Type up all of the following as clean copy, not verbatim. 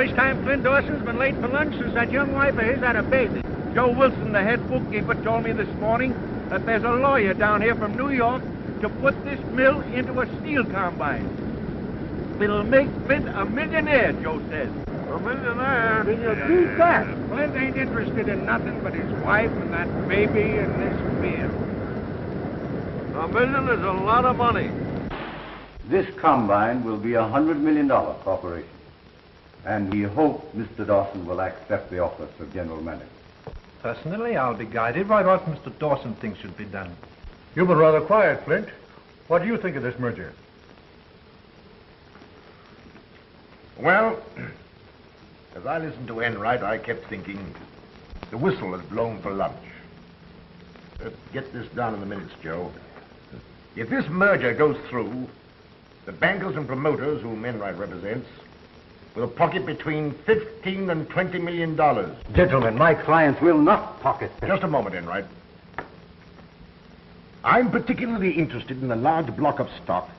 First time Flint Dawson's been late for lunch since that young wife of his had a baby. Joe Wilson, the head bookkeeper, told me this morning that there's a lawyer down here from New York to put this mill into a steel combine. It'll make Flint a millionaire, Joe says. A millionaire? Can you beat that? Flint ain't interested in nothing but his wife and that baby and this mill. $1 million is a lot of money. This combine will be $100 million corporation. And we hope Mr. Dawson will accept the office of general manager. Personally, I'll be guided by what Mr. Dawson thinks should be done. You've been rather quiet, Flint. What do you think of this merger? Well, as I listened to Enright, I kept thinking the whistle has blown for lunch. Let's get this down in the minutes, Joe. If this merger goes through, the bankers and promoters whom Enright represents will pocket between $15 and $20 million. Gentlemen, my clients will not pocket them. Just a moment, Enright. I'm particularly interested in the large block of stock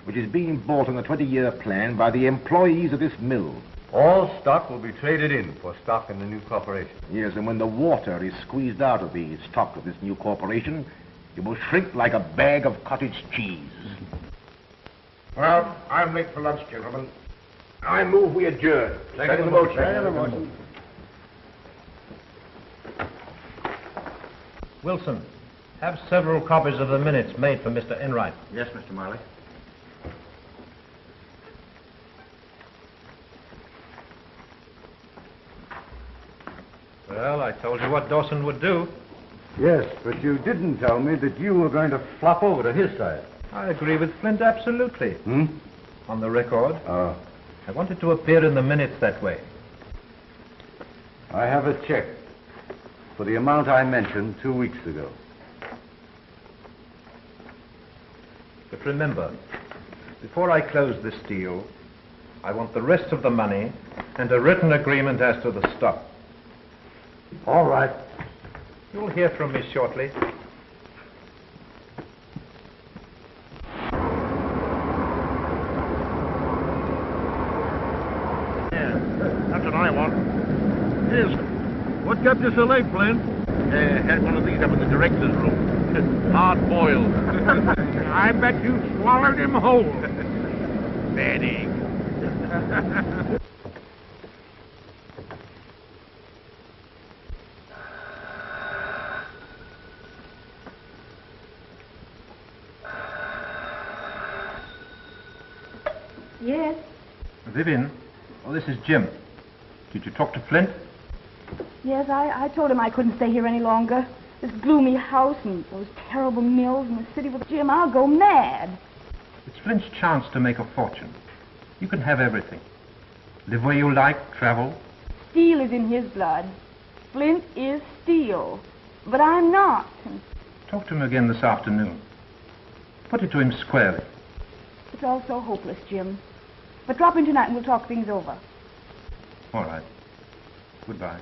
which is being bought on a 20-year plan by the employees of this mill. All stock will be traded in for stock in the new corporation. Yes, and when the water is squeezed out of the stock of this new corporation, it will shrink like a bag of cottage cheese. Well, I'm late for lunch, gentlemen. I move we adjourn. Second the motion. Second the motion. Wilson, have several copies of the minutes made for Mr. Enright. Yes, Mr. Marley. Well, I told you what Dawson would do. Yes, but you didn't tell me that you were going to flop over to his side. I agree with Flint absolutely. On the record. Oh. I wanted to appear in the minutes that way. I have a check for the amount I mentioned 2 weeks ago. But remember, before I close this deal, I want the rest of the money and a written agreement as to the stock. All right. You'll hear from me shortly. That's what I want. Yes. What kept you so late, Flint? Had one of these up in the director's room. Hard boiled. I bet you swallowed him whole. Bad egg. Yes. Vivian, oh, this is Jim. Did you talk to Flint? Yes, I told him I couldn't stay here any longer. This gloomy house and those terrible mills and the city with Jim, I'll go mad. It's Flint's chance to make a fortune. You can have everything. Live where you like, travel. Steel is in his blood. Flint is steel. But I'm not. Talk to him again this afternoon. Put it to him squarely. It's all so hopeless, Jim. But drop in tonight and we'll talk things over. All right. Goodbye.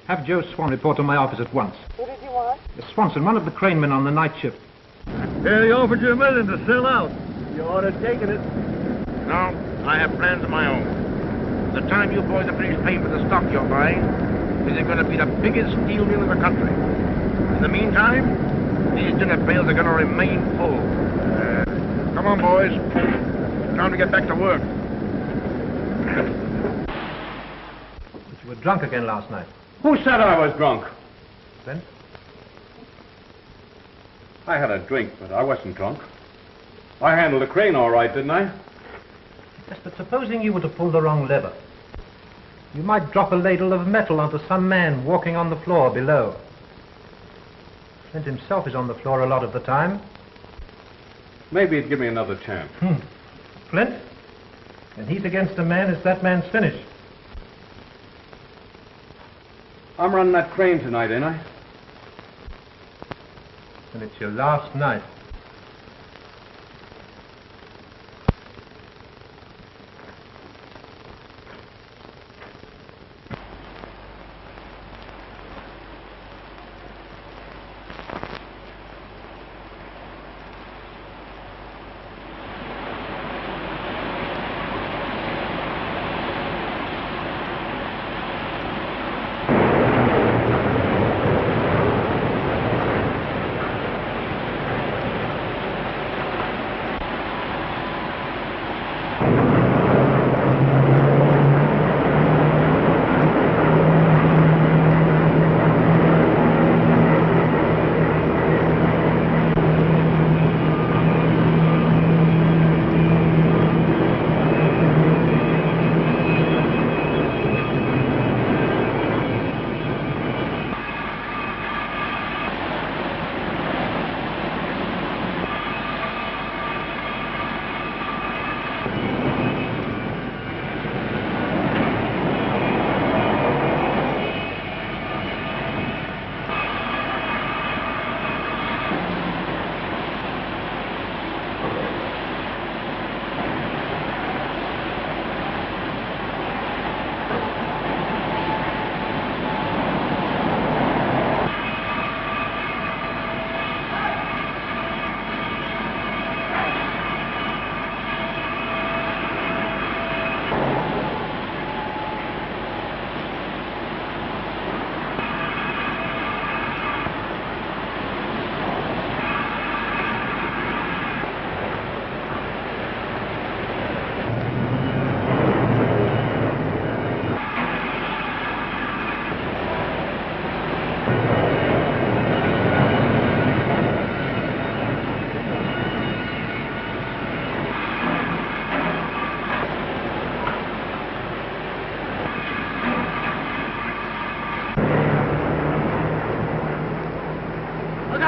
Have Joe Swan report to my office at once. Who did you want? Swanson, one of the cranemen on the night shift. Yeah, he offered you $1 million to sell out. You ought to have taken it. No, I have plans of my own. The time you boys are finished paying for the stock you're buying, this is going to be the biggest steel mill in the country. In the meantime, these dinner pails are going to remain full. Come on, boys. Time to get back to work. But you were drunk again last night. Who said I was drunk? Flint? I had a drink, but I wasn't drunk. I handled the crane all right, didn't I? Yes, but supposing you were to pull the wrong lever. You might drop a ladle of metal onto some man walking on the floor below. Flint himself is on the floor a lot of the time. Maybe he'd give me another chance. Flint? When he's against a man, it's that man's finish. I'm running that crane tonight, ain't I? And it's your last night.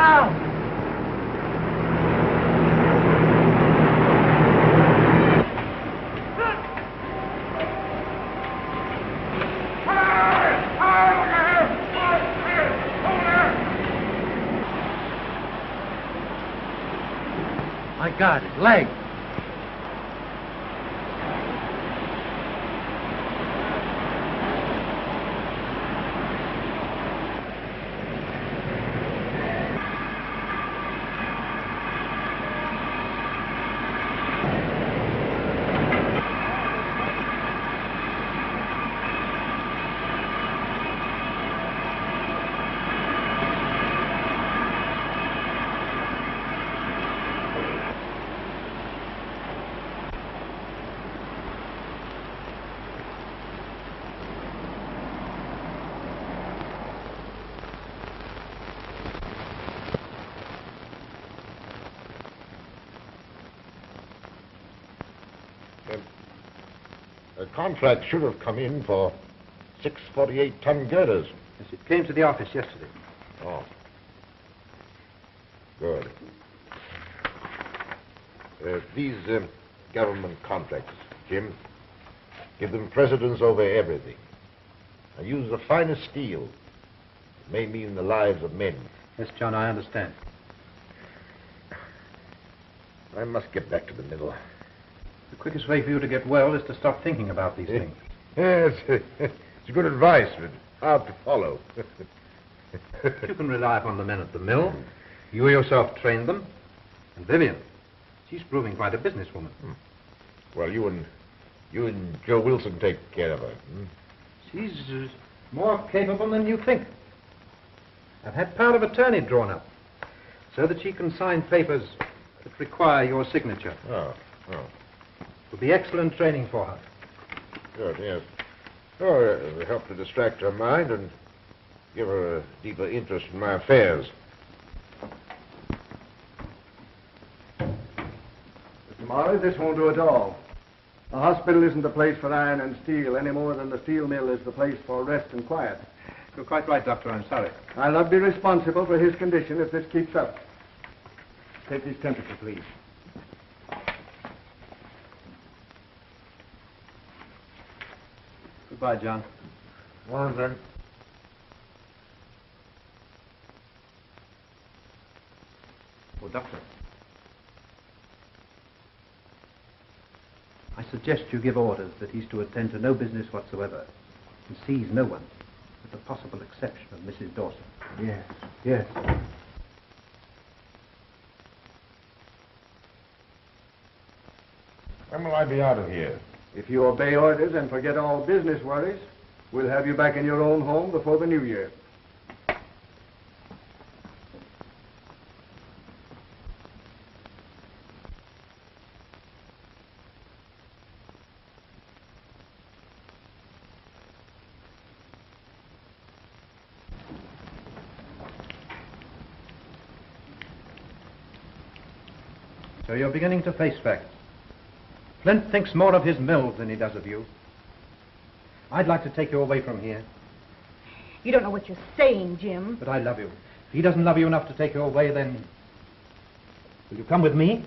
down! My God, his leg. The contract should have come in for 6 48-ton girders. Yes, it came to the office yesterday. Oh. Good. These government contracts, Jim, give them precedence over everything. I use the finest steel. It may mean the lives of men. Yes, John, I understand. I must get back to the mill. The quickest way for you to get well is to stop thinking about these things. Yes, it's good advice, but hard to follow. You can rely upon the men at the mill. You yourself trained them. And Vivian, she's proving quite a businesswoman. Well, you and Joe Wilson take care of her. She's more capable than you think. I've had power of attorney drawn up so that she can sign papers that require your signature. Oh. It will be excellent training for her. Good, yes. Oh, it'll help to distract her mind and give her a deeper interest in my affairs. Mr. Marley, this won't do at all. The hospital isn't the place for iron and steel any more than the steel mill is the place for rest and quiet. You're quite right, Doctor. I'm sorry. I'll not be responsible for his condition if this keeps up. Take his temperature, please. Goodbye, John. Well, then. Oh, Doctor. I suggest you give orders that he's to attend to no business whatsoever and sees no one, with the possible exception of Mrs. Dawson. Yes. When will I be out of here? If you obey orders and forget all business worries, we'll have you back in your own home before the new year. So you're beginning to face facts. Flint thinks more of his mills than he does of you. I'd like to take you away from here. You don't know what you're saying, Jim. But I love you. If he doesn't love you enough to take you away, then... will you come with me?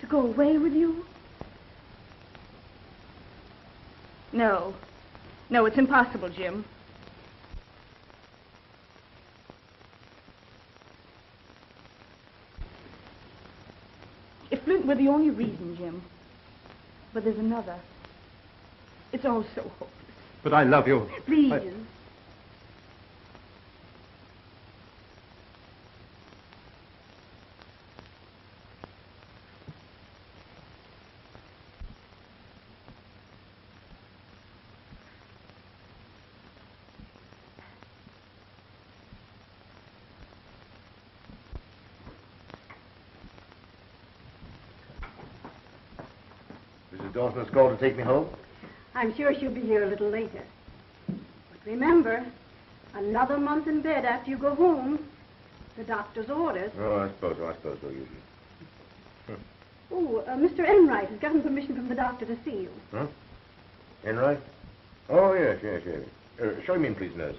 To go away with you? No. No, it's impossible, Jim. If Flint were the only reason, Jim. But there's another. It's all so hopeless. But I love you. Please. Mrs. Dawson has called to take me home? I'm sure she'll be here a little later. But remember, another month in bed after you go home. The doctor's orders. Oh, I suppose so. Oh, Mr. Enright has gotten permission from the doctor to see you. Huh? Enright? Oh, yes. Show him in, please, nurse.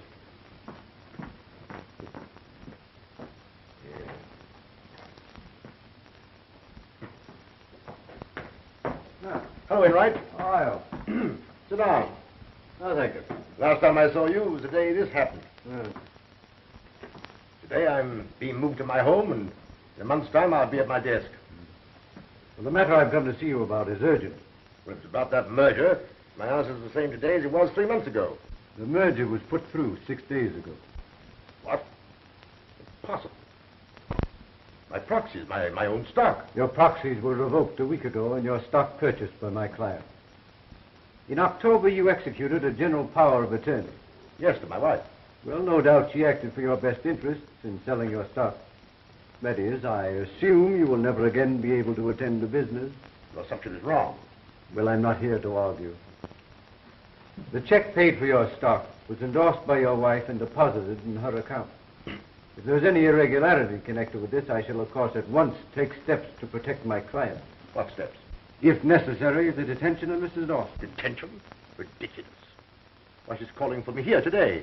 on. Oh, thank you. Last time I saw you was the day this happened. Yeah. Today I'm being moved to my home, and in a month's time I'll be at my desk. Well, the matter I've come to see you about is urgent. When it's about that merger, my answer's the same today as it was 3 months ago. The merger was put through 6 days ago. What? Impossible. My proxies, my own stock. Your proxies were revoked a week ago and your stock purchased by my client. In October, you executed a general power of attorney. Yes, to my wife. Well, no doubt she acted for your best interests in selling your stock. That is, I assume you will never again be able to attend to business. The assumption is wrong. Well, I'm not here to argue. The check paid for your stock was endorsed by your wife and deposited in her account. If there's any irregularity connected with this, I shall, of course, at once take steps to protect my client. What steps? If necessary, the detention of Mrs. Dawson. Detention? Ridiculous. Why, she's calling for me here today.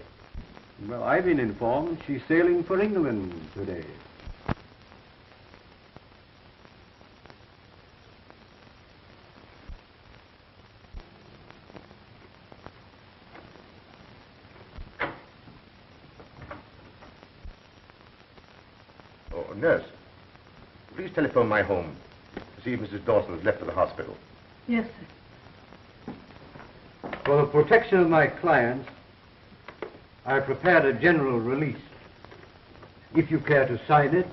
Well, I've been informed she's sailing for England today. Oh, nurse, please telephone my home to see if Mrs. Dawson has left for the hospital. Yes, sir. For the protection of my clients, I have prepared a general release. If you care to sign it,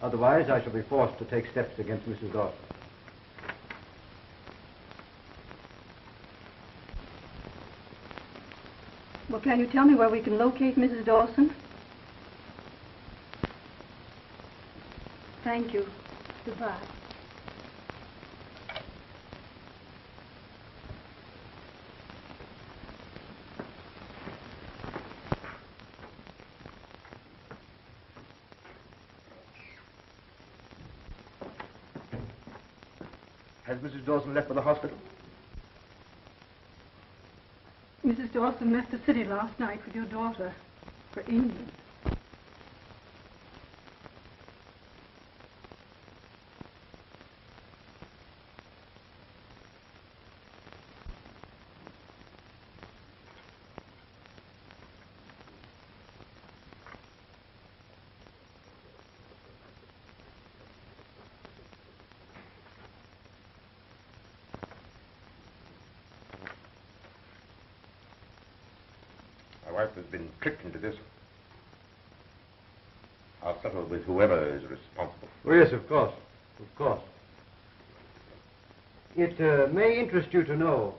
otherwise I shall be forced to take steps against Mrs. Dawson. Well, can you tell me where we can locate Mrs. Dawson? Thank you. Goodbye. Has Mrs. Dawson left for the hospital? Mrs. Dawson left the city last night with your daughter for England. My wife has been tricked into this. I'll settle with whoever is responsible. Oh, yes, of course. Of course. It may interest you to know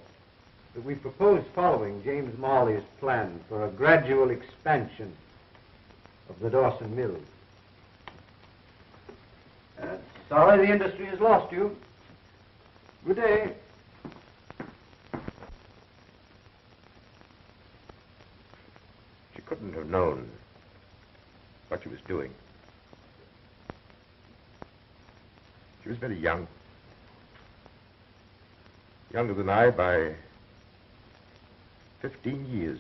that we propose following James Marley's plan for a gradual expansion of the Dawson Mills. Sorry the industry has lost you. Good day. She couldn't have known what she was doing. She was very young. Younger than I by 15 years.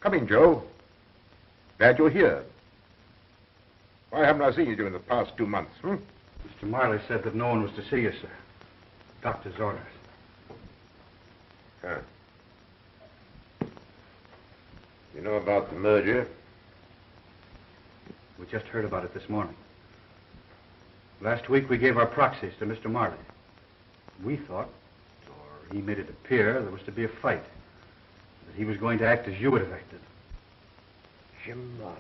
Come in, Joe. Glad you're here. Why haven't I seen you during the past 2 months, Mr. Marley said that no one was to see you, sir. Doctor's orders. Huh. You know about the merger? We just heard about it this morning. Last week we gave our proxies to Mr. Marley. We thought, or he made it appear, there was to be a fight. That he was going to act as you would have acted. Jim Marley.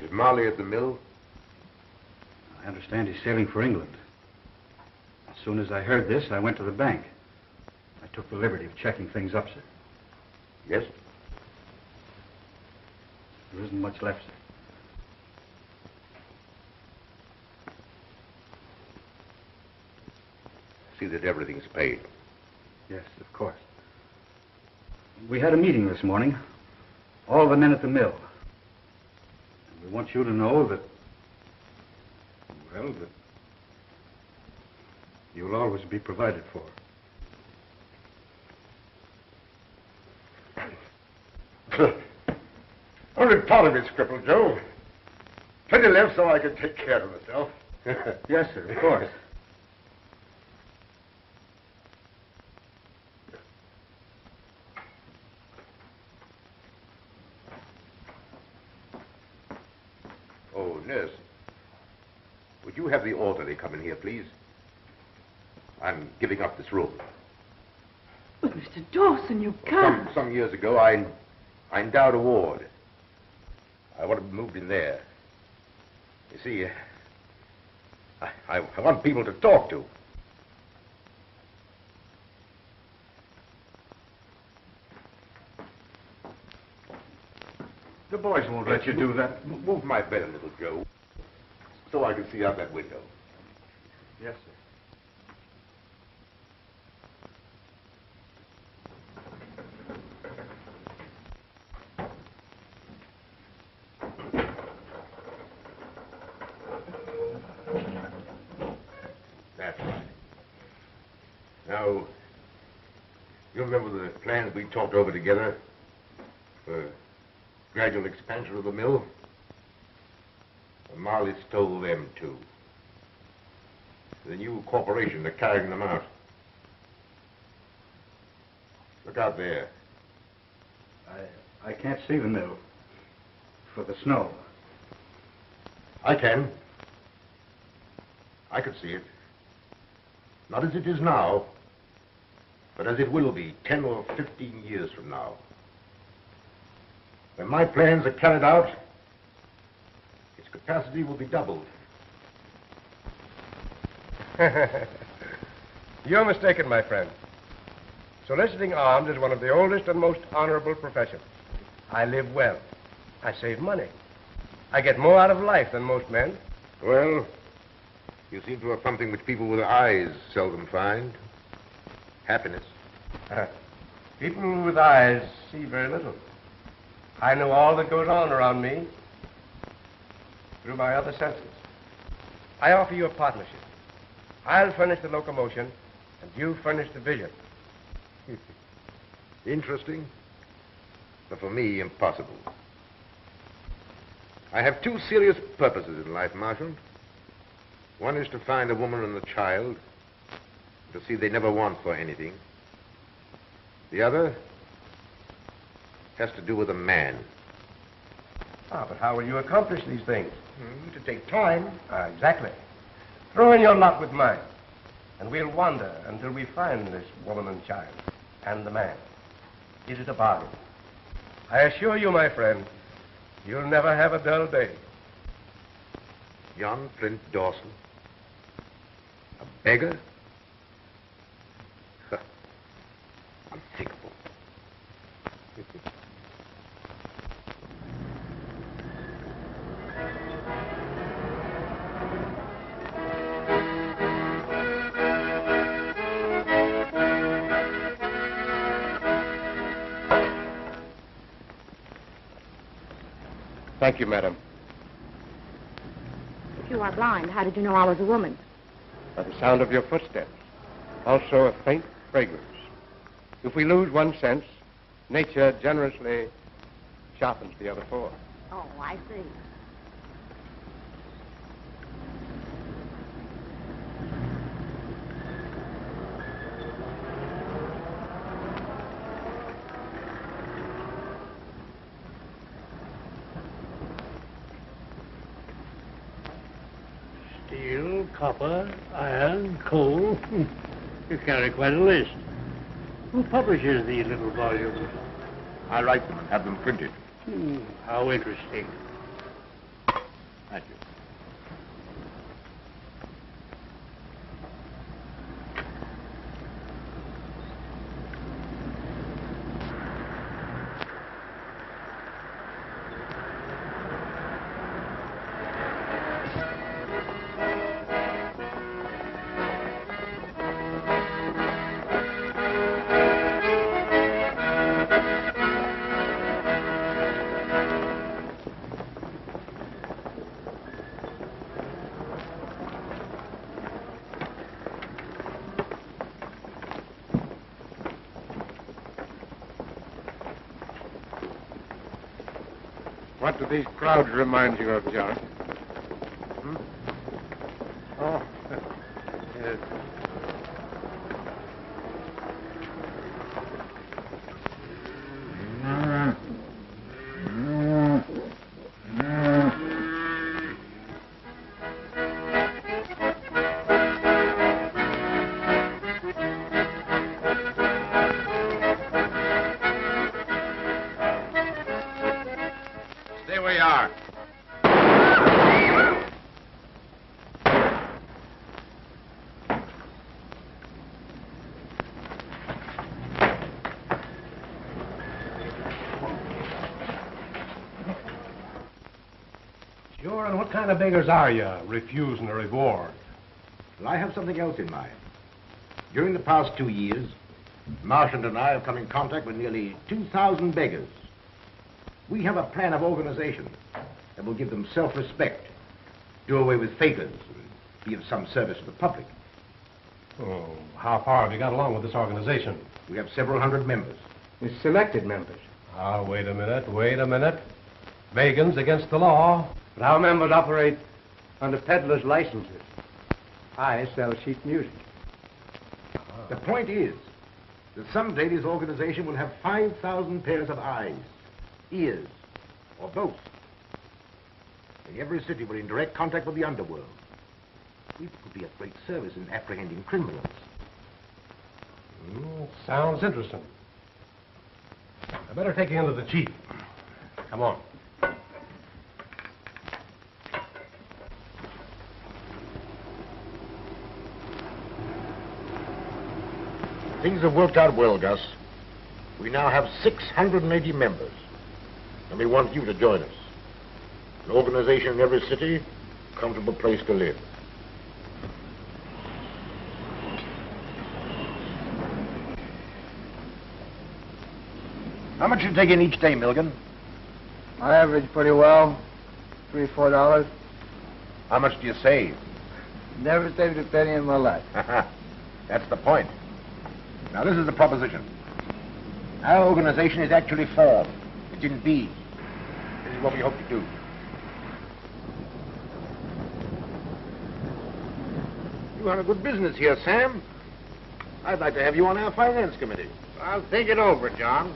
Is Marley at the mill? I understand he's sailing for England. As soon as I heard this, I went to the bank. I took the liberty of checking things up, sir. Yes? There isn't much left, sir. See that everything's paid. Yes, of course. We had a meeting this morning. All the men at the mill. And we want you to know that, well, that you'll always be provided for. Only part of it's crippled, Joe. Plenty left so I can take care of myself. Yes, sir, of course. Oh, nurse. Would you have the orderly come in here, please? I'm giving up this room. But, Mr. Dawson, you can't. Some years ago, I endowed a ward. I want to be moved in there. You see, I want people to talk to. The boys won't let you do that. Move my bed a little, Joe, so I can see out that window. Yes, sir. That's right. Now, you remember the plans we talked over together for gradual expansion of the mill? And Marley stole them, too. The new corporation are carrying them out. Look out there. I can't see the mill for the snow. I can. I could see it. Not as it is now, but as it will be 10 or 15 years from now. When my plans are carried out, its capacity will be doubled. You're mistaken, my friend. Soliciting arms is one of the oldest and most honorable professions. I live well. I save money. I get more out of life than most men. Well, you seem to have something which people with eyes seldom find. Happiness. People with eyes see very little. I know all that goes on around me through my other senses. I offer you a partnership. I'll furnish the locomotion, and you furnish the vision. Interesting, but for me, impossible. I have two serious purposes in life, Marchant. One is to find a woman and a child, to see they never want for anything. The other has to do with a man. Ah, but how will you accomplish these things? To take time. Exactly. Throw in your lot with mine, and we'll wander until we find this woman and child, and the man. Is it a bargain? I assure you, my friend, you'll never have a dull day. John Flint Dawson. A beggar? Unthinkable. Thank you, madam. If you are blind, how did you know I was a woman? By the sound of your footsteps. Also a faint fragrance. If we lose one sense, nature generously sharpens the other four. Oh, I see. Steel, copper, iron, coal. You carry quite a list. Who publishes these little volumes? I write them and have them printed. How interesting. Thank you. What do these crowds remind you of, John? Hmm? Oh, yes. Stay where you are. Sure, and what kind of beggars are you, refusing a reward? Well, I have something else in mind. During the past 2 years, Marchant and I have come in contact with nearly 2,000 beggars. We have a plan of organization that will give them self-respect, do away with fakers, and be of some service to the public. Oh, how far have you got along with this organization? We have several hundred members. The selected members. Ah, wait a minute. Vegans against the law. But our members operate under peddlers' licenses. I sell sheet music. The point is that someday this organization will have 5,000 pairs of eyes, ears, or both. In every city, we're in direct contact with the underworld. We could be of great service in apprehending criminals. Sounds interesting. I better take you into the chief. Come on. Things have worked out well, Gus. We now have 680 members, and we want you to join us. An organization in every city, a comfortable place to live. How much you take in each day, Milligan? I average pretty well, $3 or $4. How much do you save? Never saved a penny in my life. That's the point. Now, this is the proposition. Our organization is actually formed. It's in being. This is what we hope to do. You run a good business here, Sam. I'd like to have you on our finance committee. I'll think it over, John.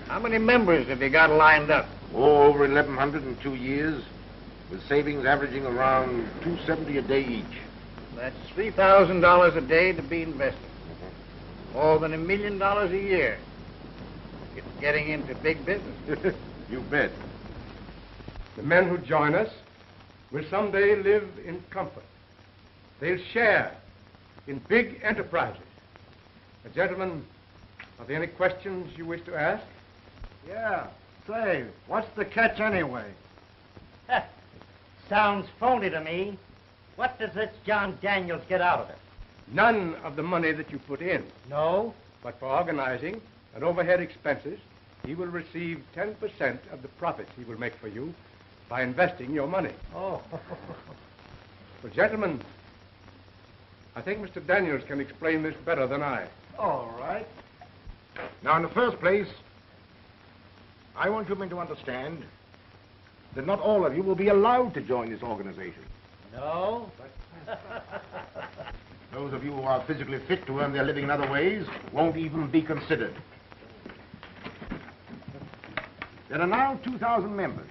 How many members have you got lined up? Oh, over 1,100 in 2 years, with savings averaging around $270 a day each. That's $3,000 a day to be invested. More than $1 million a year. It's getting into big business. You bet. The men who join us will someday live in comfort. They'll share in big enterprises. Gentlemen, are there any questions you wish to ask? Yeah. Say, what's the catch anyway? Sounds phony to me. What does this John Daniels get out of it? None of the money that you put in. No? But for organizing and overhead expenses, he will receive 10% of the profits he will make for you by investing your money. Oh. Well, gentlemen, I think Mr. Daniels can explain this better than I. All right. Now, in the first place, I want you men to understand that not all of you will be allowed to join this organization. No? Those of you who are physically fit to earn their living in other ways won't even be considered. There are now 2,000 members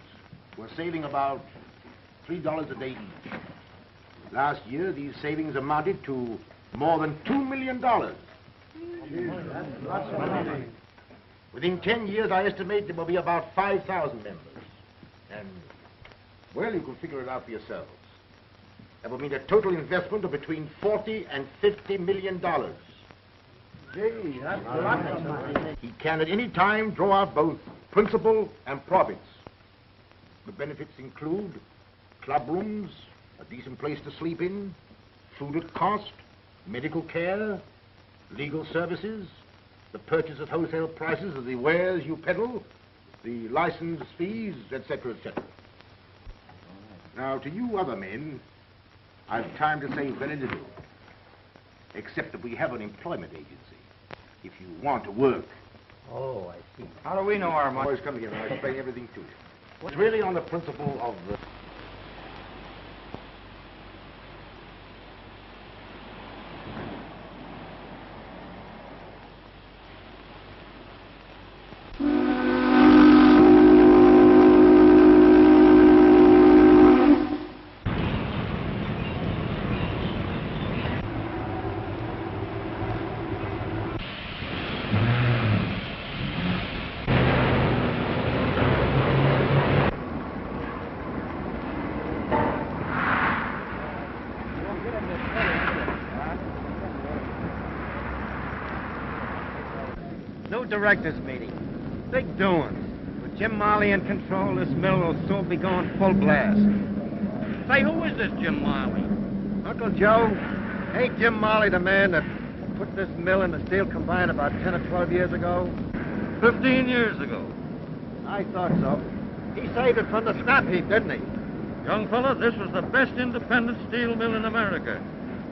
who are saving about $3 a day each. Last year, these savings amounted to more than $2 million. Within 10 years, I estimate there will be about 5,000 members. And, well, you can figure it out for yourselves. That would mean a total investment of between $40 and $50 million. Gee, that's a lot of money. He can at any time draw out both principal and profits. The benefits include club rooms, a decent place to sleep in, food at cost, medical care, legal services, the purchase at wholesale prices of the wares you peddle, the license fees, etc., etc. Now, to you other men, I've time to say very little, except that we have an employment agency, if you want to work. Oh, I see. How do we know our money? Boys, come here and I'll explain everything to you. It's really on the principle of the... Directors meeting. Big doings. With Jim Marley in control, this mill will soon be going full blast. Say, who is this Jim Marley? Uncle Joe, ain't Jim Marley the man that put this mill in the steel combine about 10 or 12 years ago? 15 years ago. I thought so. He saved it from the scrap heap, didn't he? Young fella, this was the best independent steel mill in America.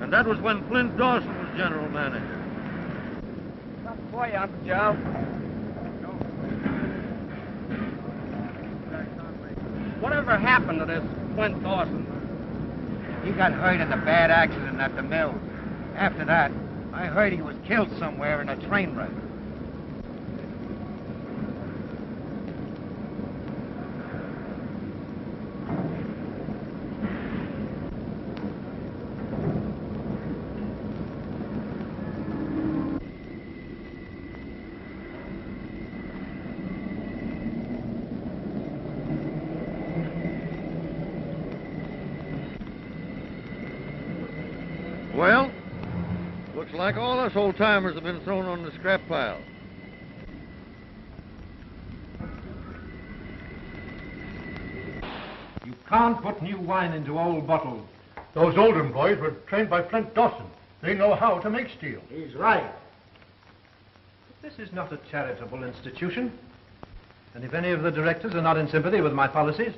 And that was when Flint Dawson was general manager. For you, Uncle Joe. Whatever happened to this Flint Dawson? He got hurt in a bad accident at the mill. After that, I heard he was killed somewhere in a train wreck. Well, looks like all us old-timers have been thrown on the scrap pile. You can't put new wine into old bottles. Those Oldham boys were trained by Flint Dawson. They know how to make steel. He's right. This is not a charitable institution. And if any of the directors are not in sympathy with my policies,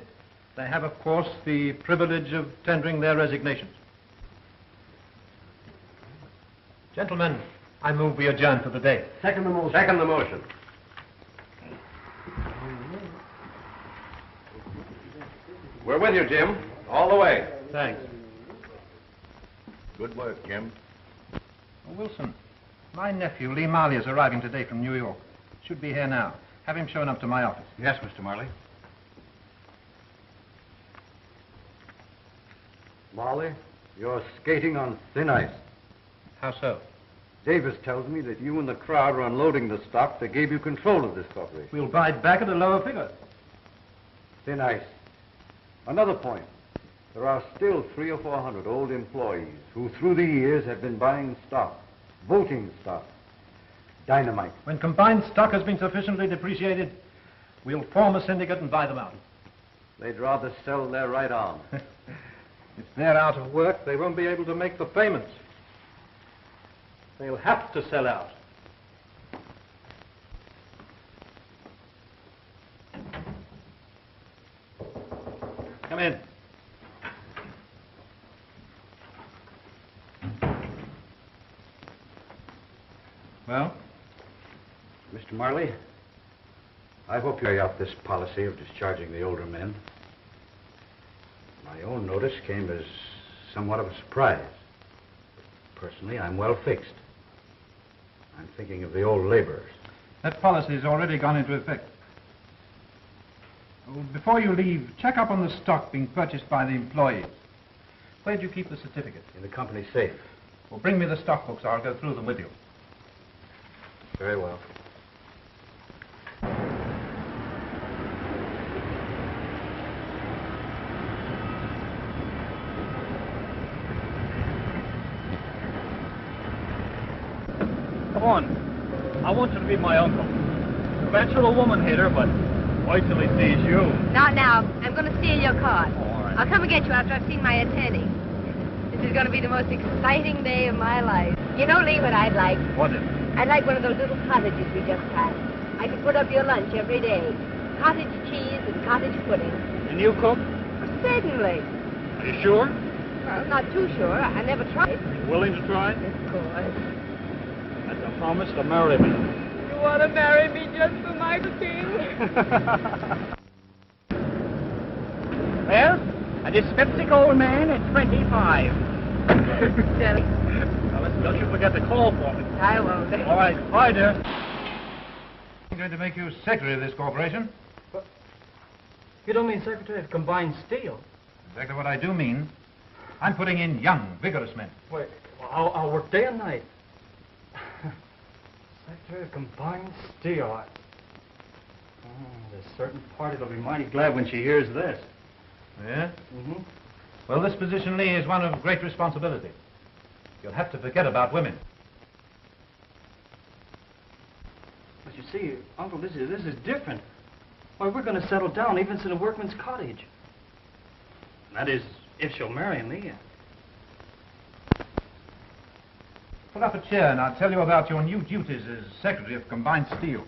they have, of course, the privilege of tendering their resignations. Gentlemen, I move we adjourn for the day. Second the motion. Second the motion. We're with you, Jim. All the way. Thanks. Good work, Jim. Oh, Wilson, my nephew, Lee Marley, is arriving today from New York. Should be here now. Have him shown up to my office. Yes, Mr. Marley. Marley, you're skating on thin ice. How so? Davis tells me that you and the crowd are unloading the stock that gave you control of this corporation. We'll buy it back at a lower figure. Thin ice. Another point. There are still 300 or 400 old employees who, through the years, have been buying stock, voting stock, dynamite. When combined stock has been sufficiently depreciated, we'll form a syndicate and buy them out. They'd rather sell their right arm. If they're out of work, they won't be able to make the payments. They'll have to sell out. Come in. Well? Mr. Marley, I hope you carry out this policy of discharging the older men. My own notice came as somewhat of a surprise. Personally, I'm well fixed. I'm thinking of the old laborers. That policy has already gone into effect. Well, before you leave, check up on the stock being purchased by the employees. Where did you keep the certificate? In the company safe. Well, bring me the stock books. I'll go through them with you. Very well. Come on. I want you to be my uncle. Eventual woman hater, but wait till he sees you. Not now. I'm going to steal your car. All right. I'll come and get you after I've seen my attorney. This is going to be the most exciting day of my life. You know, Lee, what I'd like? What is it? I'd like one of those little cottages we just had. I could put up your lunch every day. Cottage cheese and cottage pudding. And you cook? Certainly. Are you sure? Well, not too sure. I never tried. You willing to try? Of course. That's a promise to marry me. You want to marry me just for Michael King? Well, a dyspeptic old man at 25. Well, don't you forget to call for me. I won't. All right. Bye, dear. I'm going to make you secretary of this corporation. You don't mean secretary of combined steel? Exactly what I do mean. I'm putting in young, vigorous men. Wait, I'll work day and night. Secretary of combined steel. There's a certain party that'll be mighty glad when she hears this. Yeah? Mm-hmm. Well, this position, Lee, is one of great responsibility. You'll have to forget about women. But you see, Uncle, this is different. Why, we're going to settle down even in a workman's cottage. That is, if she'll marry me. Pull up a chair and I'll tell you about your new duties as secretary of combined steel.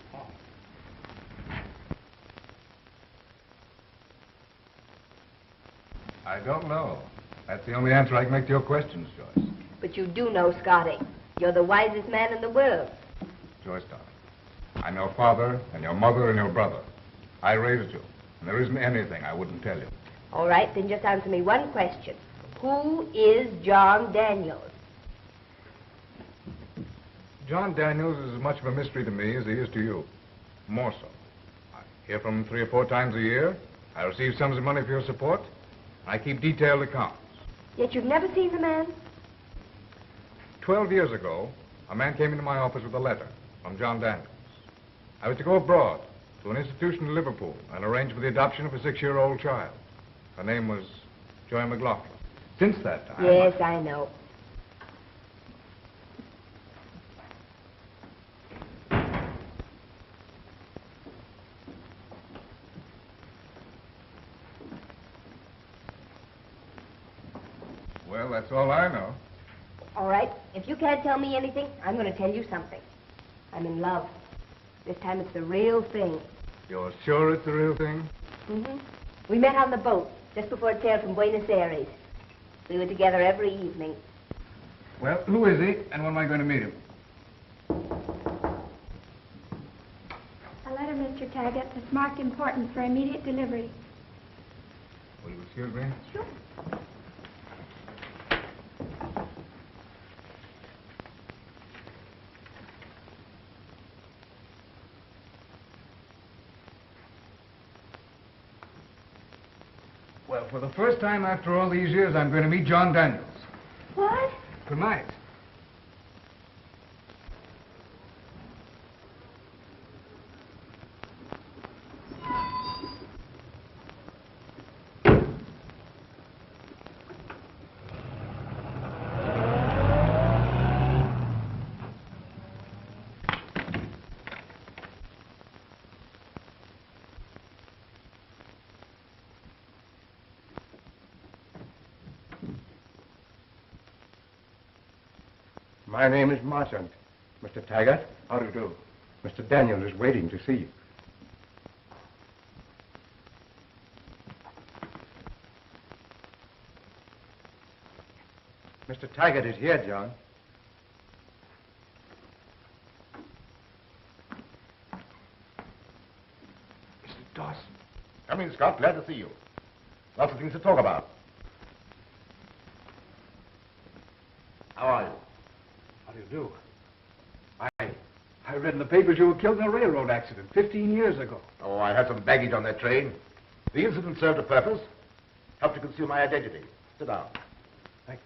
I don't know. That's the only answer I can make to your questions, Joyce. But you do know, Scotty. You're the wisest man in the world. Joyce, darling. I know Father and your mother and your brother. I raised you, and there isn't anything I wouldn't tell you. All right, then just answer me one question. Who is John Daniels? John Daniels is as much of a mystery to me as he is to you. More so. I hear from him 3 or 4 times a year. I receive sums of money for your support. I keep detailed accounts. Yet you've never seen the man? 12 years ago, a man came into my office with a letter from John Daniels. I was to go abroad to an institution in Liverpool and arrange for the adoption of a 6-year-old child. Her name was Joy McLaughlin. Since that time... Yes, I know. Well, that's all I know. All right, if you can't tell me anything, I'm going to tell you something. I'm in love. This time it's the real thing. You're sure it's the real thing? Mm-hmm. We met on the boat just before it sailed from Buenos Aires. We were together every evening. Well, who is he, and when am I going to meet him? A letter, Mr. Taggart, that's marked important for immediate delivery. Will you excuse me? Sure. Well, for the first time after all these years, I'm going to meet John Daniels. What? Tonight. My name is Marchant. Mr. Taggart, how do you do? Mr. Daniel is waiting to see you. Mr. Taggart is here, John. Mr. Dawson. Come in, Scott. Glad to see you. Lots of things to talk about. How are you? How do you do? I read in the papers you were killed in a railroad accident 15 years ago. Oh, I had some baggage on that train. The incident served a purpose. Helped to conceal my identity. Sit down. Thank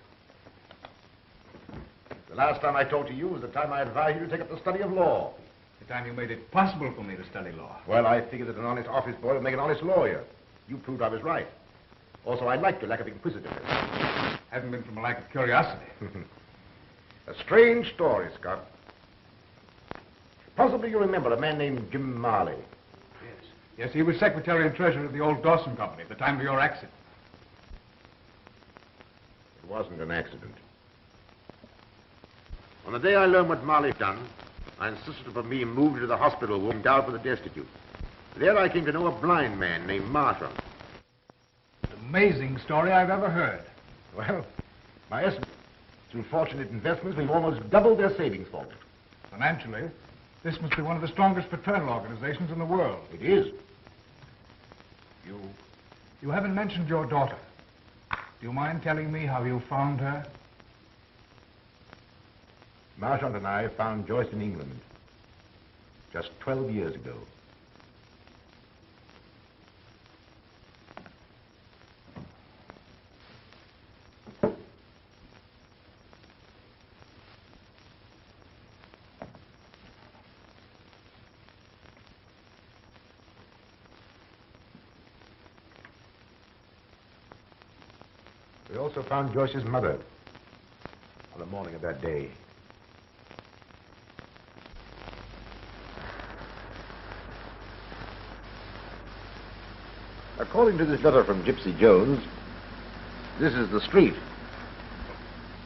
you. The last time I talked to you was the time I advised you to take up the study of law. The time you made it possible for me to study law. Well, I figured that an honest office boy would make an honest lawyer. You proved I was right. Also, I liked your lack of inquisitiveness. Hasn't been from a lack of curiosity. A strange story, Scott. Possibly you remember a man named Jim Marley. Yes, he was secretary and treasurer of the old Dawson Company at the time of your accident. It wasn't an accident. On the day I learned what Marley had done, I insisted upon being moved to the hospital ward endowed for the destitute. There I came to know a blind man named Marchant. Amazing story I've ever heard. Well, my estimate, through fortunate investments, we've almost doubled their savings for me. Financially, this must be one of the strongest fraternal organizations in the world. It is. You haven't mentioned your daughter. Do you mind telling me how you found her? Marchant and I found Joyce in England just 12 years ago. We also found Joyce's mother on the morning of that day. According to this letter from Gypsy Jones, this is the street.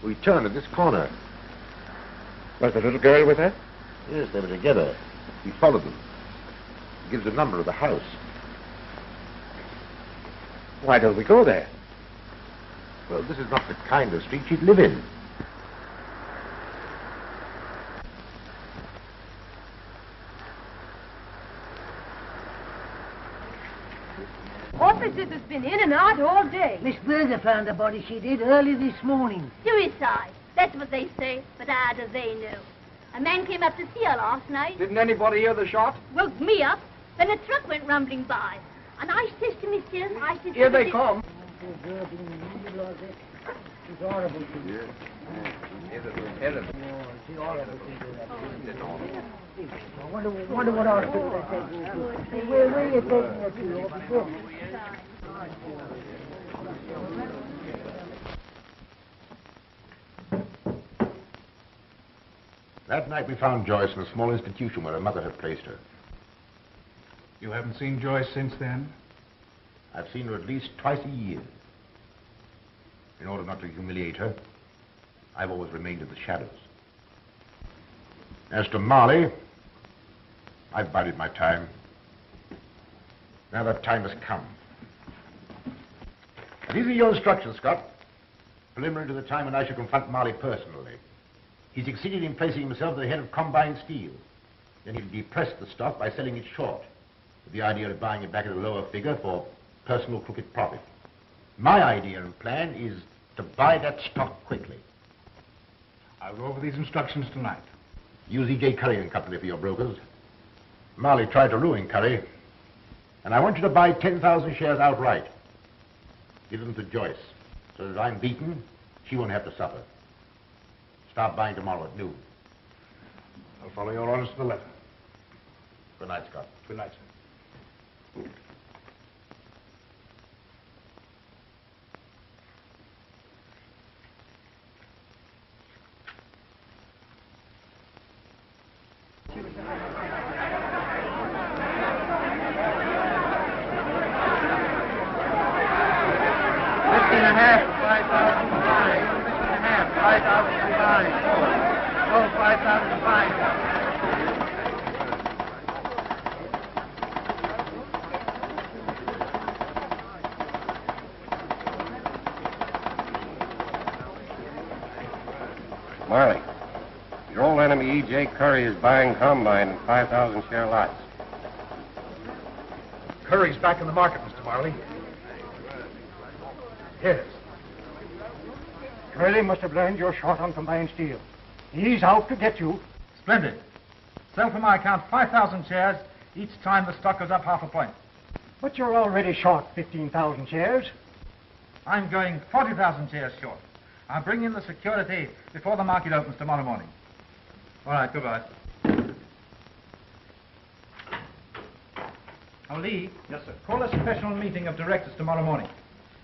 We turned at this corner. Was the little girl with her? Yes, they were together. We followed them. It gives the number of the house. Why don't we go there? Well, this is not the kind of street she'd live in. Officers has been in and out all day. Miss Berger found the body, she did, early this morning. Suicide. That's what they say, but how do they know? A man came up to see her last night. Didn't anybody hear the shot? Woke me up. Then a truck went rumbling by. And I says to myself, Here they come. It's horrible to you. I wonder what hospital they take you to. Where are you taking her to? That night we found Joyce in a small institution where her mother had placed her. You haven't seen Joyce since then? I've seen her at least twice a year. In order not to humiliate her, I've always remained in the shadows. As to Marley, I've bided my time. Now that time has come. And these are your instructions, Scott. Preliminary to the time when I shall confront Marley personally. He succeeded in placing himself at the head of combined steel. Then he'll depress the stock by selling it short, with the idea of buying it back at a lower figure for personal crooked profit. My idea and plan is to buy that stock quickly. I'll go over these instructions tonight. Use E.J. Curry and Company for your brokers. Marley tried to ruin Curry, and I want you to buy 10,000 shares outright. Give them to Joyce, so that if I'm beaten, she won't have to suffer. Start buying tomorrow at noon. I'll follow your orders to the letter. Good night, Scott. Good night, sir. Marley, your old enemy E.J. Curry is buying combine in 5,000 share lots. Curry's back in the market, Mr. Marley. Yes. Curly must have learned you're short on combined steel. He's out to get you. Splendid. Sell for my account 5,000 shares each time the stock goes up half a point. But you're already short 15,000 shares. I'm going 40,000 shares short. I'll bring in the security before the market opens tomorrow morning. All right, goodbye. Oh, Lee. Yes, sir. Call a special meeting of directors tomorrow morning.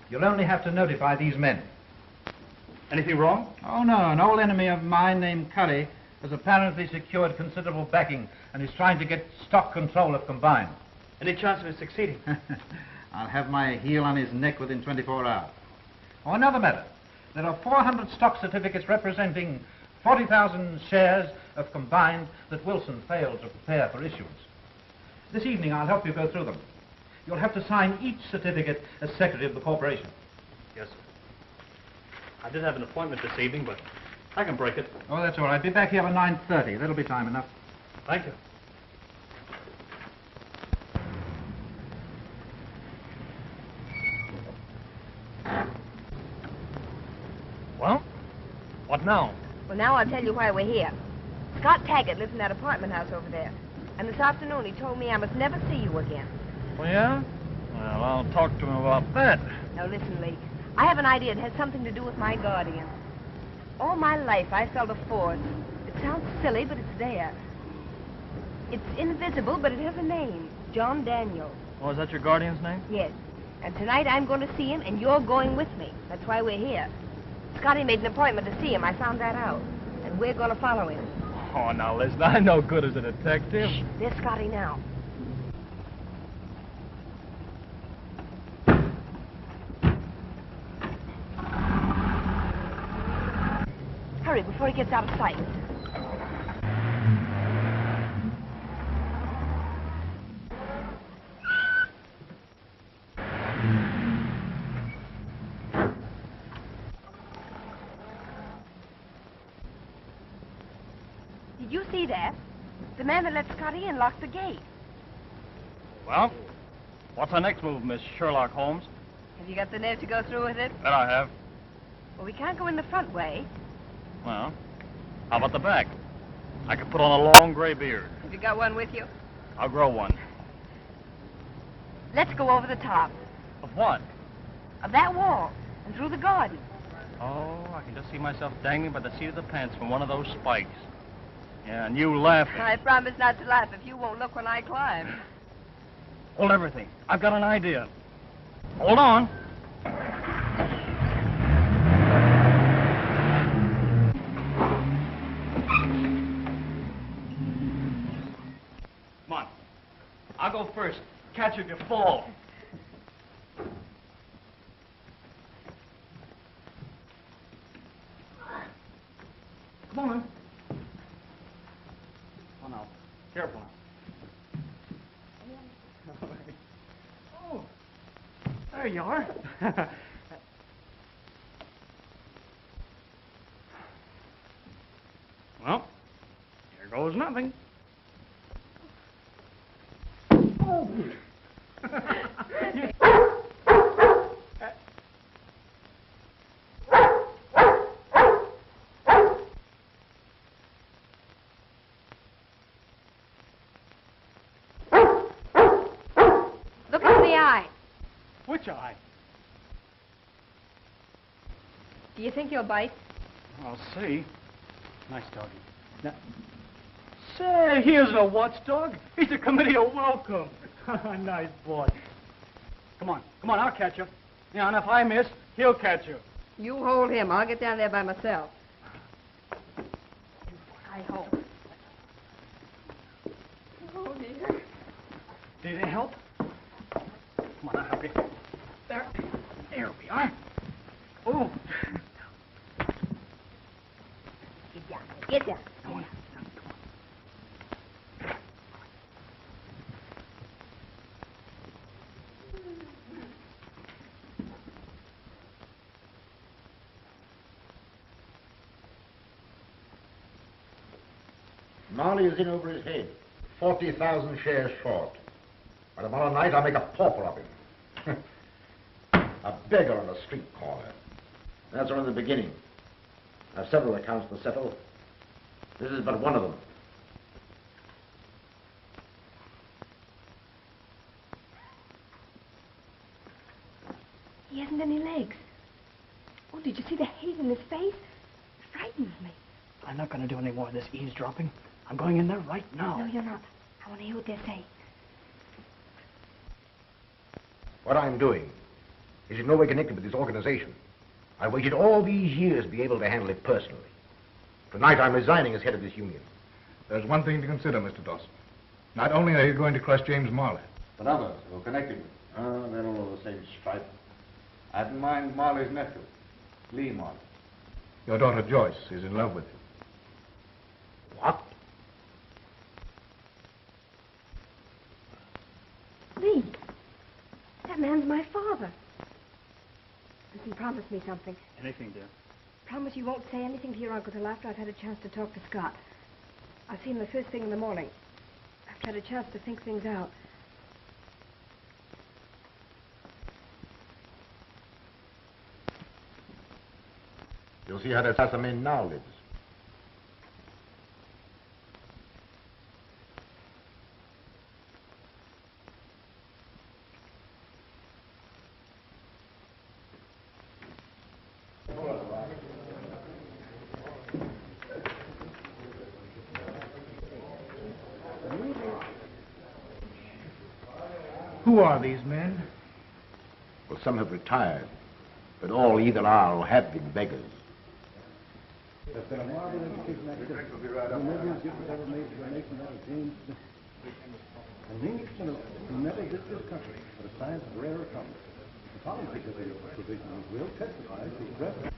You'll only have to notify these men. Anything wrong? Oh, no. An old enemy of mine named Curry has apparently secured considerable backing and is trying to get stock control of Combined. Any chance of it succeeding? I'll have my heel on his neck within 24 hours. Oh, another matter. There are 400 stock certificates representing 40,000 shares of Combined that Wilson failed to prepare for issuance. This evening I'll help you go through them. You'll have to sign each certificate as secretary of the corporation. Yes, sir. I did have an appointment this evening, but I can break it. Oh, that's all right. Be back here at 9:30. That'll be time enough. Thank you. What now? Well, now I'll tell you why we're here. Scott Taggart lives in that apartment house over there. And this afternoon he told me I must never see you again. Oh, yeah? Well, I'll talk to him about that. Now, listen, Lee. I have an idea it has something to do with my guardian. All my life I felt a force. It sounds silly, but it's there. It's invisible, but it has a name. John Daniels. Oh, is that your guardian's name? Yes. And tonight I'm going to see him, and you're going with me. That's why we're here. Scotty made an appointment to see him. I found that out. And we're going to follow him. Oh, now, listen, I'm no good as a detective. Shh, there's Scotty now. Hurry before he gets out of sight. Did you see that? The man that let Scotty in locked the gate. Well, what's our next move, Miss Sherlock Holmes? Have you got the nerve to go through with it? That I have. Well, we can't go in the front way. Well, how about the back? I could put on a long gray beard. Have you got one with you? I'll grow one. Let's go over the top. Of what? Of that wall. And through the garden. Oh, I can just see myself dangling by the seat of the pants from one of those spikes. Yeah, and you laughing. I promise not to laugh if you won't look when I climb. Hold everything. I've got an idea. Hold on. Come on. I'll go first. Catch you if you fall. Come on. Oh, now. Careful now. Oh, there you are. Well, here goes nothing. Oh. Look in the eye. Which eye? Do you think he'll bite? I'll see. Nice doggy. Now, say, he isn't a watchdog. He's a committee of welcome. Nice boy. Come on, I'll catch you. Yeah, and if I miss, he'll catch you. You hold him. I'll get down there by myself. I hope. Oh, dear. Did it help? Come on, I'll help you. There we are. Oh. Get down. Get down. Come on. Marley is in over his head. 40,000 shares short. By tomorrow night, I'll make a pauper of him. A beggar on a street corner. That's only the beginning. I have several accounts to settle. This is but one of them. He hasn't any legs. Oh, did you see the hate in his face? It frightens me. I'm not going to do any more of this eavesdropping. I'm going in there right now. No, you're not. I want to hear what they say. What I'm doing is in no way connected with this organization. I waited all these years to be able to handle it personally. Tonight I'm resigning as head of this union. There's one thing to consider, Mr. Dawson. Not only are you going to crush James Marley, But others who are connected with him. They're all of the same stripe. I hadn't mind Marley's nephew, Lee Marley. your daughter Joyce is in love with you. What? Lee, that man's my father. Listen, promise me something. Anything, dear. Promise you won't say anything to your uncle till after I've had a chance to talk to Scott. I'll see him the first thing in the morning. After I've had a chance to think things out. You'll see how that assassin now lives. Who are these men? Well, some have retired, but all either are or have been beggars. There's been a marvelous education activity. The Negroes give whatever made to the nation out of James Smith. And the English who never did this country for a science of rare accomplishment. The politics of the provision will testify to the reference.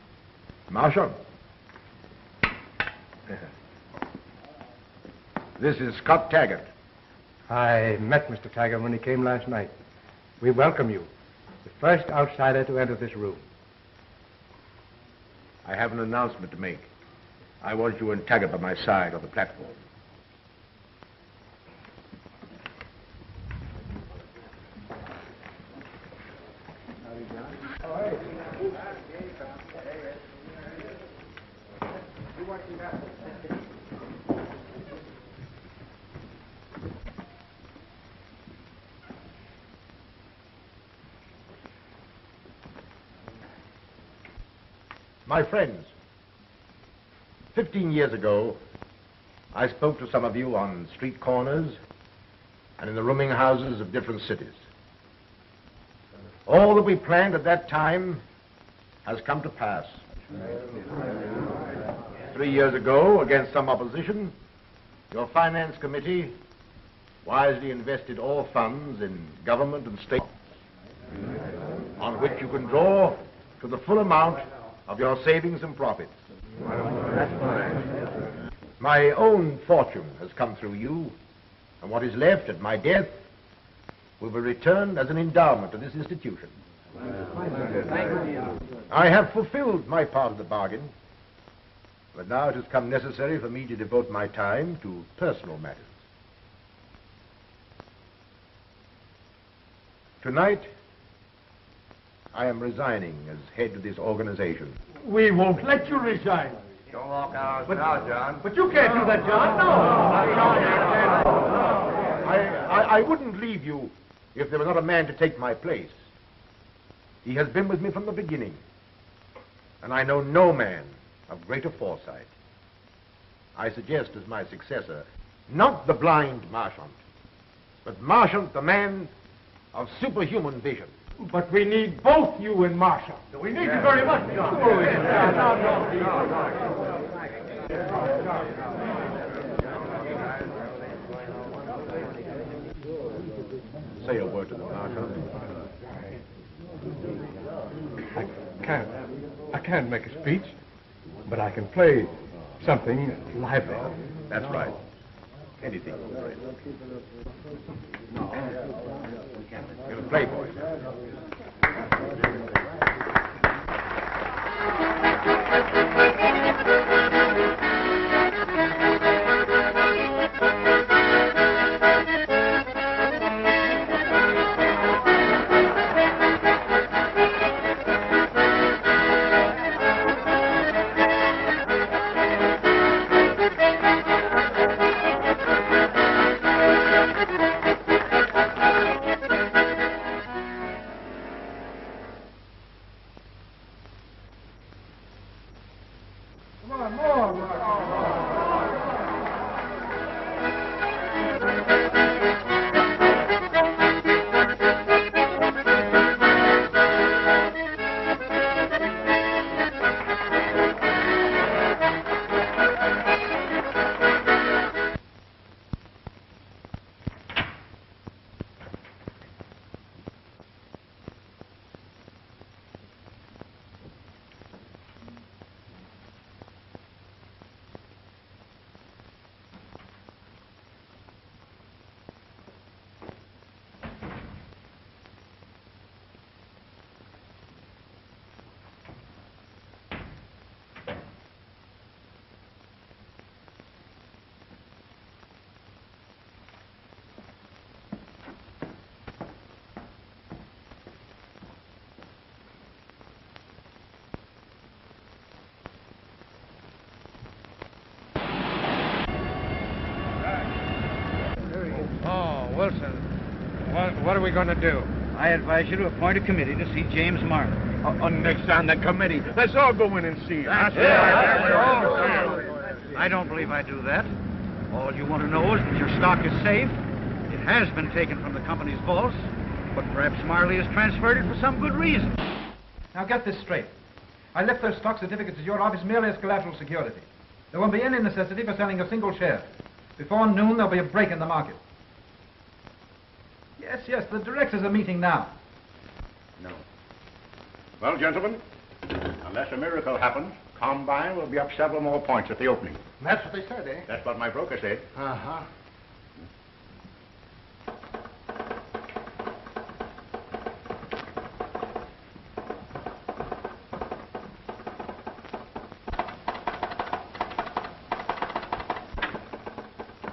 Marchant. This is Scott Taggart. I met Mr. Taggart when he came last night. We welcome you. The first outsider to enter this room. I have an announcement to make. I want you and Taggart by my side on the platform. My friends, 15 years ago, I spoke to some of you on street corners and in the rooming houses of different cities. All that we planned at that time has come to pass. 3 years ago, against some opposition, your finance committee wisely invested all funds in government and state on which you can draw to the full amount of your savings and profits. My own fortune has come through you, and what is left at my death will be returned as an endowment to this institution. I have fulfilled my part of the bargain, but now it has come necessary for me to devote my time to personal matters. Tonight, I am resigning as head of this organization. We won't let you resign. Don't walk out now, John. But you can't do that, John. No. I wouldn't leave you if there were not a man to take my place. He has been with me from the beginning, and I know no man of greater foresight. I suggest as my successor, not the blind Marchant, but Marchant, the man of superhuman vision. But we need both you and Marshall. We need you very much, John. Say a word to the Marshal. I can't make a speech, but I can play something lively. That's right. Anything, friend. You're a playboy. we going to do? I advise you to appoint a committee to see James Marley. Next on the committee. Let's all go in and see him. I don't believe I do that. All you want to know is that your stock is safe. It has been taken from the company's vaults, but perhaps Marley has transferred it for some good reason. Now get this straight. I left those stock certificates at your office merely as collateral security. There won't be any necessity for selling a single share. Before noon, there'll be a break in the market. Yes, the directors are meeting now. No. Well, gentlemen, unless a miracle happens, Combine will be up several more points at the opening. That's what they said, eh? That's what my broker said. Uh-huh.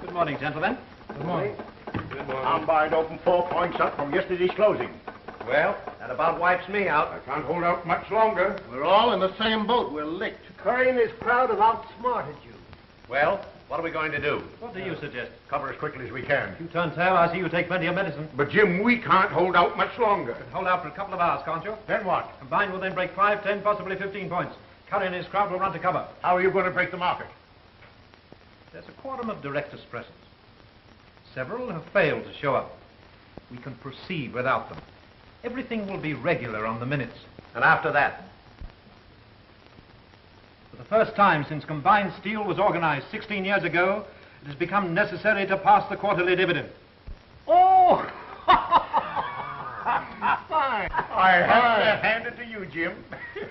Good morning, gentlemen. Good morning. Combine opened 4 points up from yesterday's closing. Well, that about wipes me out. I can't hold out much longer. We're all in the same boat. We're licked. Curry and his crowd have outsmarted you. Well, what are we going to do? What do you suggest? Cover as quickly as we can. You turn tail, I see you take plenty of medicine. But, Jim, we can't hold out much longer. Hold out for a couple of hours, can't you? Then what? Combined will then break 5, 10, possibly 15 points. Curry and his crowd will run to cover. How are you going to break the market? There's a quorum of directors present. Several have failed to show up. We can proceed without them. Everything will be regular on the minutes. And after that? For the first time since Combined Steel was organized 16 years ago, it has become necessary to pass the quarterly dividend. Oh! Fine. I have to hand it to you, Jim.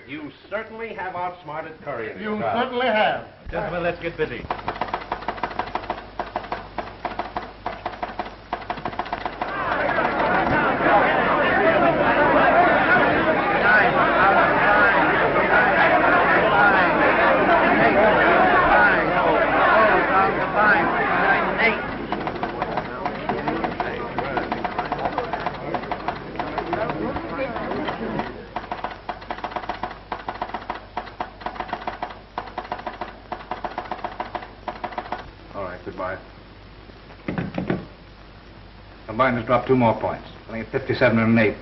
You certainly have outsmarted Curry and his You crowd. certainly have. Gentlemen, let's get busy. Combined has dropped 2 more points. I think it's 57 and an eighth.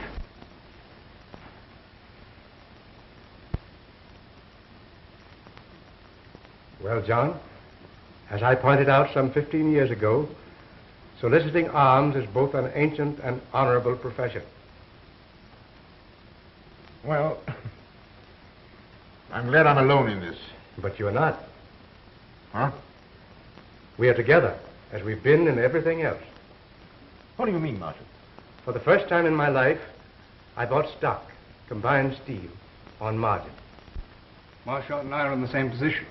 Well, John, as I pointed out some 15 years ago, soliciting arms is both an ancient and honorable profession. Well, I'm glad I'm alone in this. But you're not. Huh? We are together, as we've been in everything else. What do you mean, Marchant? For the first time in my life, I bought stock, Combined Steel, on margin. Marchant and I are in the same position.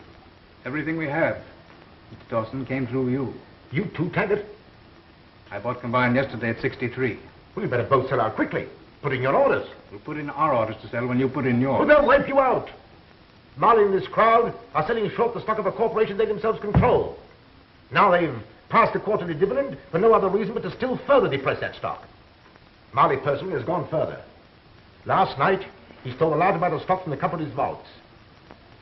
Everything we have, Mr. Dawson, came through you. You too, Taggart? I bought Combined yesterday at 63. Well, you better both sell out quickly. Put in your orders. We'll put in our orders to sell when you put in yours. Well, they'll wipe you out. Marley and this crowd are selling short the stock of a corporation they themselves control. Now they've passed the quarterly dividend for no other reason but to still further depress that stock. Marley personally has gone further. Last night, he stole a large amount of stock from the company's vaults.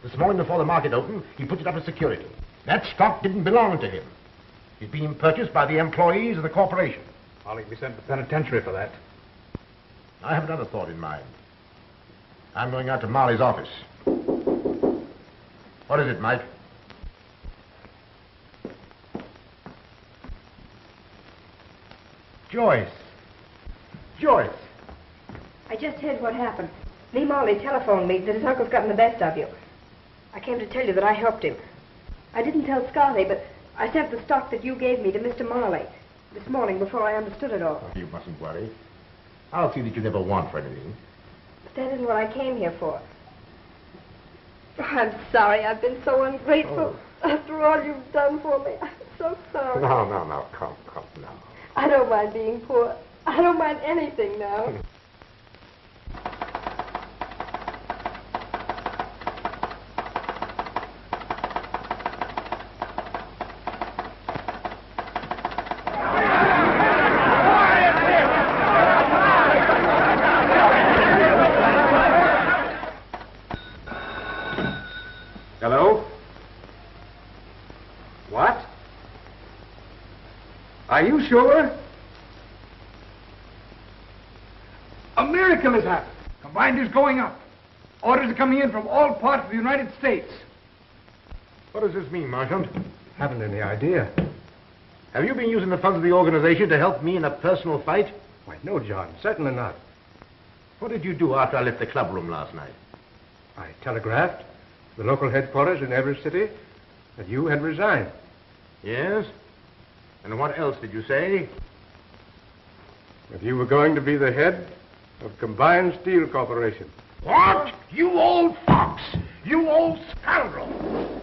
This morning before the market opened, he put it up as security. That stock didn't belong to him. It's being purchased by the employees of the corporation. Marley will be sent to the penitentiary for that. I have another thought in mind. I'm going out to Marley's office. What is it, Mike? Joyce. Joyce. I just heard what happened. Lee Marley telephoned me that his uncle's gotten the best of you. I came to tell you that I helped him. I didn't tell Scotty, but I sent the stock that you gave me to Mr. Marley this morning before I understood it all. You mustn't worry. I'll see that you never want for anything. But that isn't what I came here for. Oh, I'm sorry. I've been so ungrateful after all you've done for me. I'm so sorry. No. Come now. I don't mind being poor. I don't mind anything now. Hello? What? Are you sure? miracle has happened. Combined is going up. Orders are coming in from all parts of the United States. What does this mean, Marchant? Haven't any idea. Have you been using the funds of the organization to help me in a personal fight? Why, no, John. Certainly not. What did you do after I left the clubroom last night? I telegraphed the local headquarters in every city that you had resigned. Yes? And what else did you say? That you were going to be the head of Combined Steel Corporation. What? You old fox! You old scoundrel!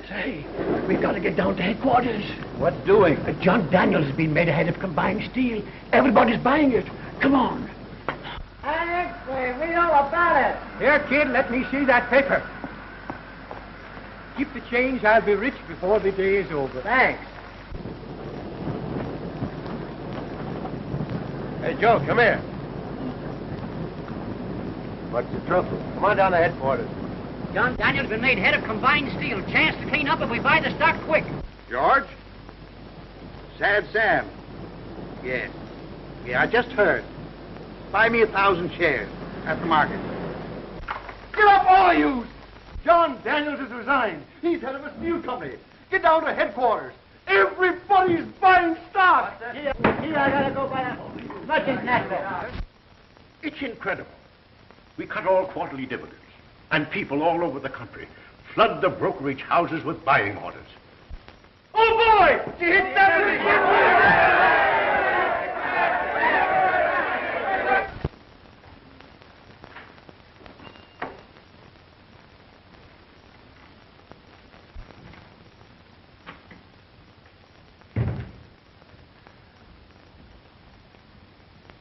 Say, we've got to get down to headquarters. What doing? John Daniels has been made a head of Combined Steel. Everybody's buying it. Come on. Alex, we know about it. Here, kid, let me see that paper. Keep the change. I'll be rich before the day is over. Thanks. Hey, Joe, come here. What's the trouble? Come on down to headquarters. John Daniels been made head of Combined Steel. Chance to clean up if we buy the stock quick. George? Sad Sam. Yes. Yeah, I just heard. Buy me 1,000 shares at the market. Get up, all of you! John Daniels has resigned. He's head of a steel company. Get down to headquarters. Everybody's buying stock. Here, I gotta go buy as much as necessary. It's incredible. We cut all quarterly dividends, and people all over the country flood the brokerage houses with buying orders. Oh, boy! Did you hit that?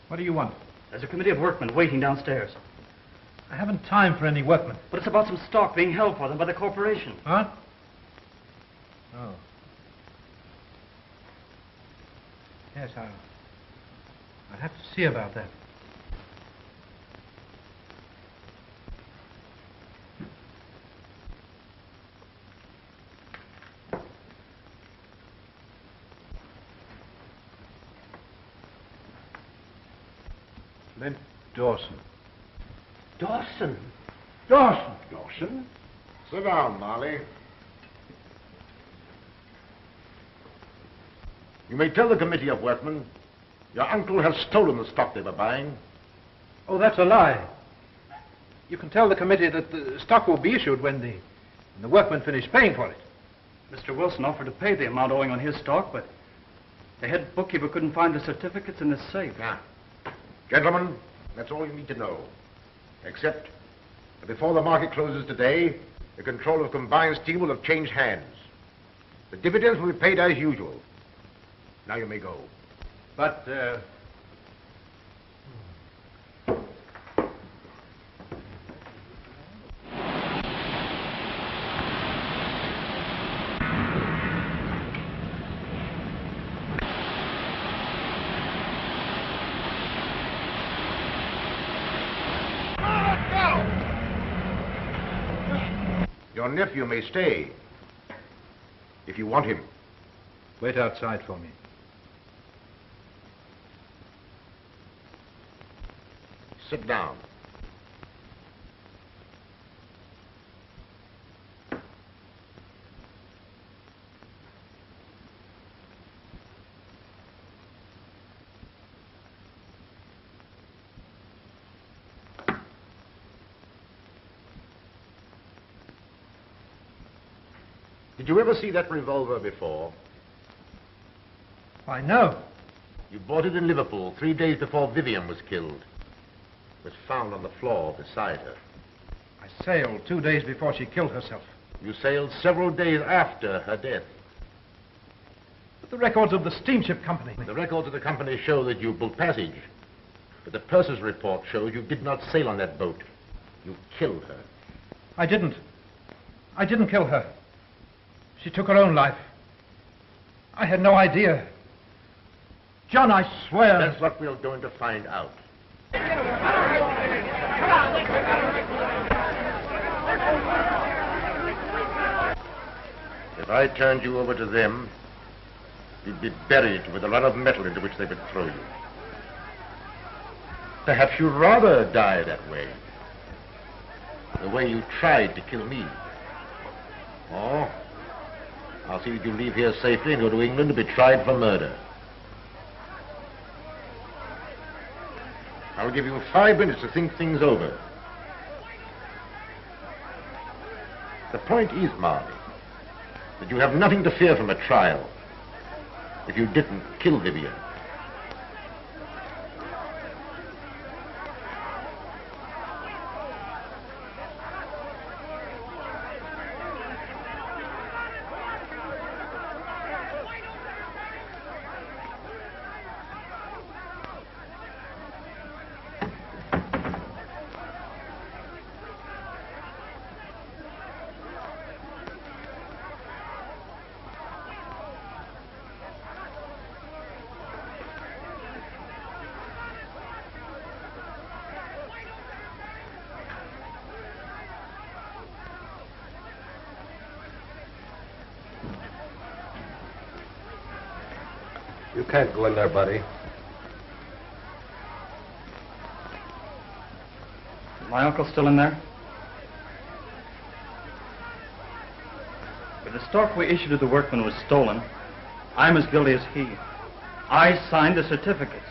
What do you want? There's a committee of workmen waiting downstairs. I haven't time for any workmen. But it's about some stock being held for them by the corporation. Huh? Oh. Yes, I'll have to see about that. Clint Dawson. Dawson? Dawson? Sit down, Marley. You may tell the committee of workmen your uncle has stolen the stock they were buying. Oh, that's a lie. You can tell the committee that the stock will be issued when the workmen finish paying for it. Mr. Wilson offered to pay the amount owing on his stock, but the head bookkeeper couldn't find the certificates in his safe. Now, gentlemen, that's all you need to know. Except that before the market closes today, the control of Combined Steel will have changed hands. The dividends will be paid as usual. Now you may go. But, Your nephew may stay, if you want him. Wait outside for me. Sit down. Did you ever see that revolver before? I know. You bought it in Liverpool 3 days before Vivian was killed. It was found on the floor beside her. I sailed 2 days before she killed herself. You sailed several days after her death. But the records of the steamship company... The records of the company show that you booked passage. But the purser's report shows you did not sail on that boat. You killed her. I didn't. I didn't kill her. She took her own life. I had no idea. John, I swear... That's what we're going to find out. If I turned you over to them, you'd be buried with a lot of metal into which they would throw you. Perhaps you'd rather die that way. The way you tried to kill me. Oh, I'll see that you leave here safely and go to England to be tried for murder. I'll give you 5 minutes to think things over. The point is, Marley, that you have nothing to fear from a trial if you didn't kill Vivian. You can't go in there, buddy. My uncle's still in there? If the stock we issued to the workman was stolen, I'm as guilty as he. I signed the certificates.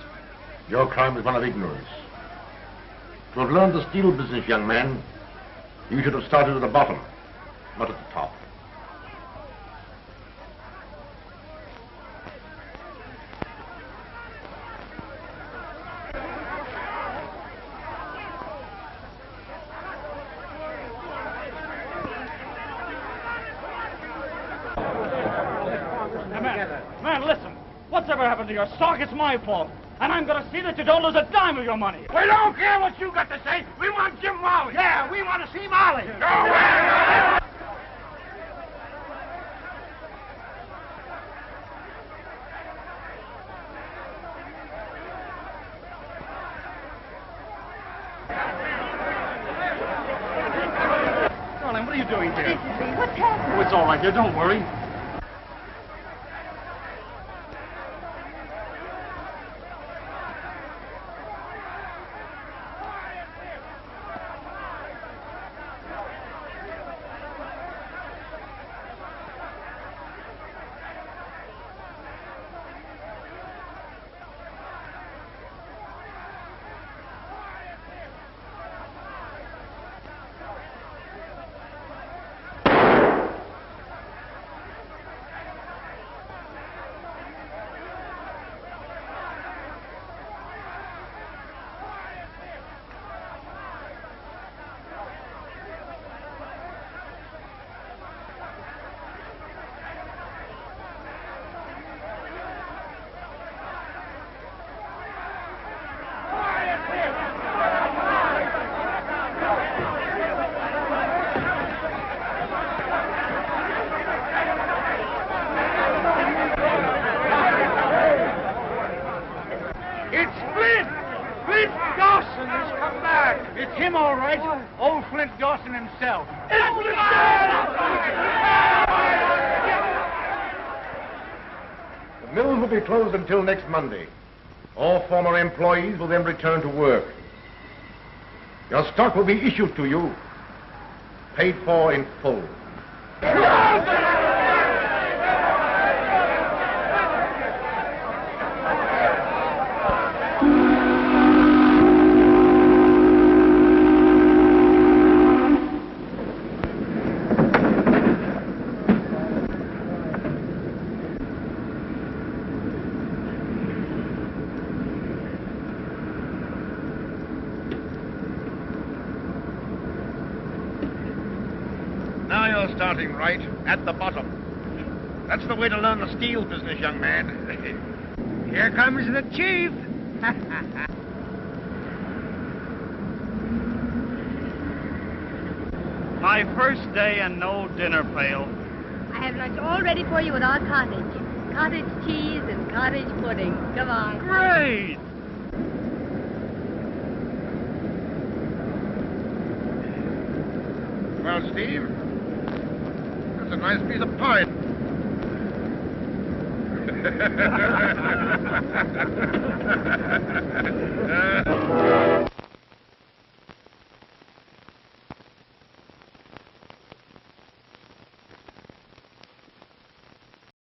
Your crime is one of ignorance. To have learned the steel business, young man, you should have started at the bottom, not at the top. Man, listen. Whatever happened to your stock, it's my fault. And I'm going to see that you don't lose a dime of your money. We don't care what you got to say. We want Jim Marley. Yeah, we want to see Marley. Go away! Darling, what are you doing here? What's happening? Oh, it's all right, dear. Don't worry. Him, all right. Old Flint Dawson himself. The mills will be closed until next Monday. All former employees will then return to work. Your stock will be issued to you, paid for in full. Now you're starting right at the bottom. That's the way to learn the steel business, young man. Here comes the chief. My first day and no dinner pail. I have lunch all ready for you at our cottage. Cottage cheese and cottage pudding. Come on. Great! Well, Steve, that's a nice piece of pie.